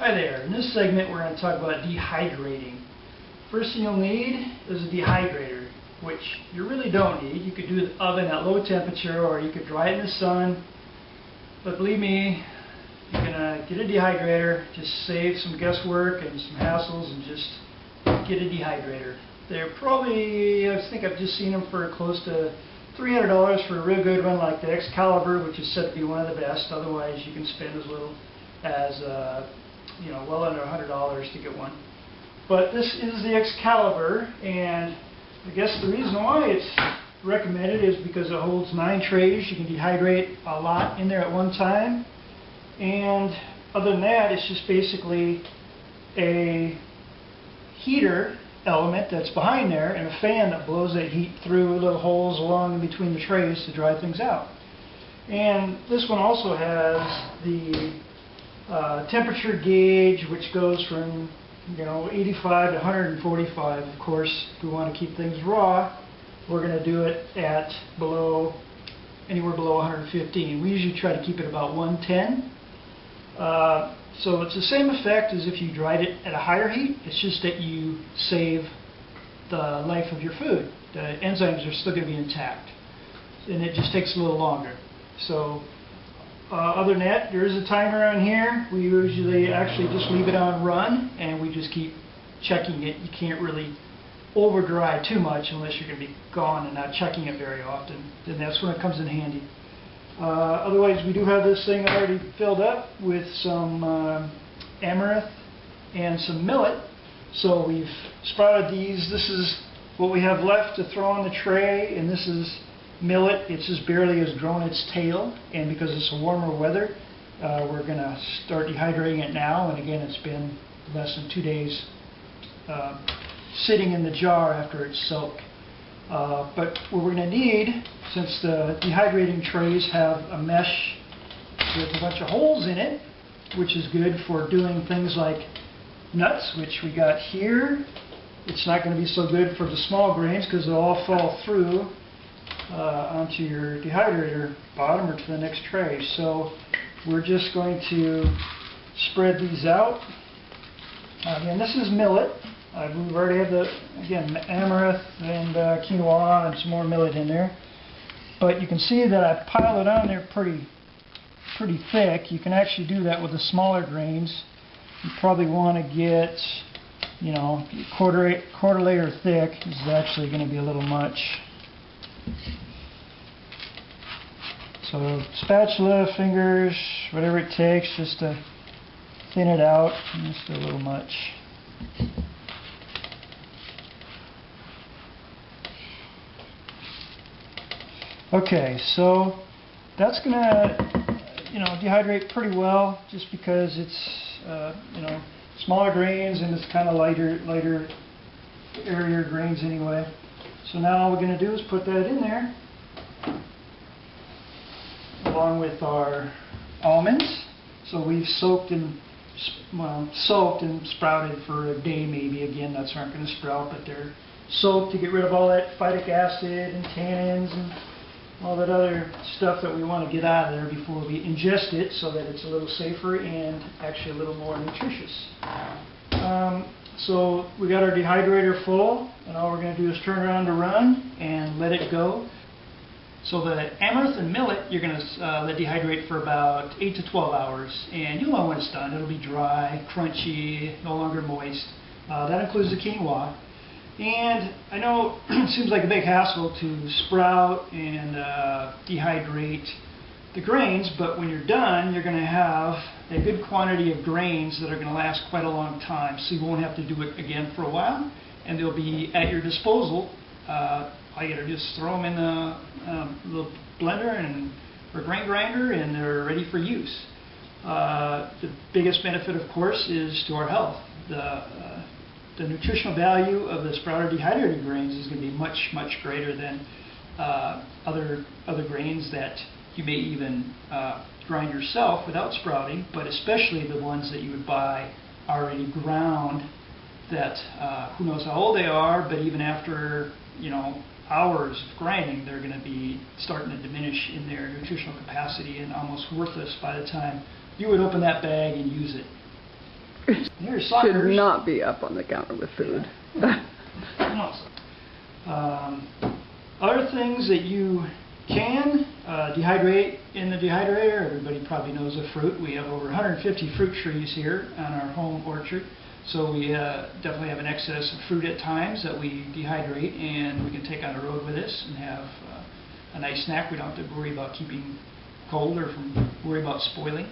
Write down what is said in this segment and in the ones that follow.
Hi there. In this segment we're going to talk about dehydrating. First thing you'll need is a dehydrator, which you really don't need. You could do the oven at low temperature or you could dry it in the sun. But believe me, you're going to get a dehydrator, just save some guesswork and some hassles and just get a dehydrator. They're probably, I think I've just seen them for close to $300 for a real good one like the Excalibur, which is said to be one of the best. Otherwise you can spend as little as well under $100 to get one. But this is the Excalibur, and I guess the reason why it's recommended is because it holds 9 trays. You can dehydrate a lot in there at one time, and other than that, it's just basically a heater element that's behind there and a fan that blows that heat through little holes along in between the trays to dry things out. And this one also has the temperature gauge, which goes from 85 to 145. Of course, if we want to keep things raw, we're going to do it at anywhere below 115. We usually try to keep it about 110. So it's the same effect as if you dried it at a higher heat. It's just that you save the life of your food. The enzymes are still going to be intact, and it just takes a little longer. So other than that, there is a timer on here. We usually actually just leave it on run, and we just keep checking it. You can't really over dry too much unless you're going to be gone and not checking it very often. Then that's when it comes in handy. Otherwise, we do have this thing already filled up with some amaranth and some millet. So we've sprouted these. This is what we have left to throw on the tray, and this is millet. It's just barely has grown its tail, and because it's a warmer weather, we're going to start dehydrating it now. And again, it's been less than 2 days sitting in the jar after it's soaked. But what we're going to need, since the dehydrating trays have a mesh with a bunch of holes in it, which is good for doing things like nuts, which we got here. It's not going to be so good for the small grains because they'll all fall through onto your dehydrator bottom or to the next tray. So we're just going to spread these out. Again, this is millet. We've already had again, amaranth and quinoa and some more millet in there. But you can see that I piled it on there pretty thick. You can actually do that with the smaller grains. You probably want to get, quarter layer thick. This is actually going to be a little much. So spatula, fingers, whatever it takes, just to thin it out. Just a little much. Okay, so that's going to, dehydrate pretty well, just because it's, smaller grains and it's kind of lighter, airier grains anyway. So now all we're going to do is put that in there, along with our almonds. So we've soaked and sprouted for a day maybe. Again, nuts aren't going to sprout, but they're soaked to get rid of all that phytic acid and tannins and all that other stuff that we want to get out of there before we ingest it, so that it's a little safer and actually a little more nutritious. So we got our dehydrator full, and all we're going to do is turn it on to run and let it go. So the amaranth and millet you're going to let dehydrate for about 8 to 12 hours, and you'll know when it's done. It'll be dry, crunchy, no longer moist. That includes the quinoa. And I know it seems like a big hassle to sprout and dehydrate the grains, but when you're done, you're going to have a good quantity of grains that are going to last quite a long time. So you won't have to do it again for a while, and they'll be at your disposal. All you got to do is throw them in the little blender or grain grinder, and they're ready for use. The biggest benefit, of course, is to our health. The nutritional value of the sprouted dehydrated grains is going to be much, much greater than other grains that you may even grind yourself without sprouting, but especially the ones that you would buy already ground that who knows how old they are, but even after hours of grinding, they're going to be starting to diminish in their nutritional capacity and almost worthless by the time you would open that bag and use it. Here's Should Saunders. not be up on the counter with food. Other things that you can dehydrate in the dehydrator. Everybody probably knows of fruit. We have over 150 fruit trees here on our home orchard. So we definitely have an excess of fruit at times that we dehydrate, and we can take on the road with us and have a nice snack. We don't have to worry about keeping cold or worry about spoiling.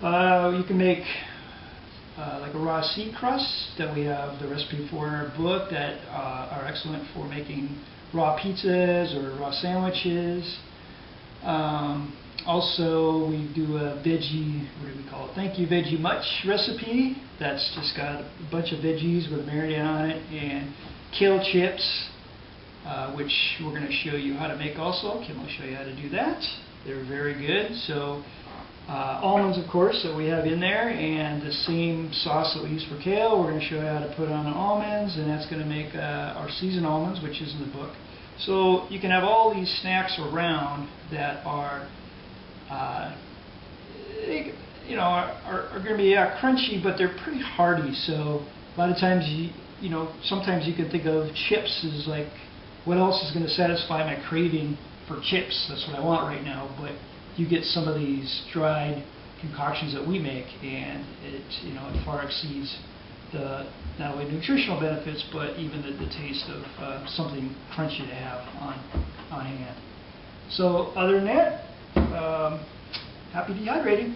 You can make like a raw seed crust that we have the recipe for in our book that are excellent for making raw pizzas or raw sandwiches. Also, we do a veggie, what do we call it? Thank you Veggie Much recipe. That's just got a bunch of veggies with marinade on it, and kale chips, which we're going to show you how to make also. Kim will show you how to do that. They're very good. So almonds, of course, that we have in there, and the same sauce that we use for kale, we're going to show you how to put on the almonds, and that's going to make our seasoned almonds, which is in the book. So you can have all these snacks around that are, are going to be crunchy, but they're pretty hearty. So a lot of times, sometimes you can think of chips as like, what else is going to satisfy my craving for chips? That's what I want right now. But you get some of these dried concoctions that we make, and it far exceeds the not only nutritional benefits, but even the taste of something crunchy to have on hand. So other than that, happy dehydrating.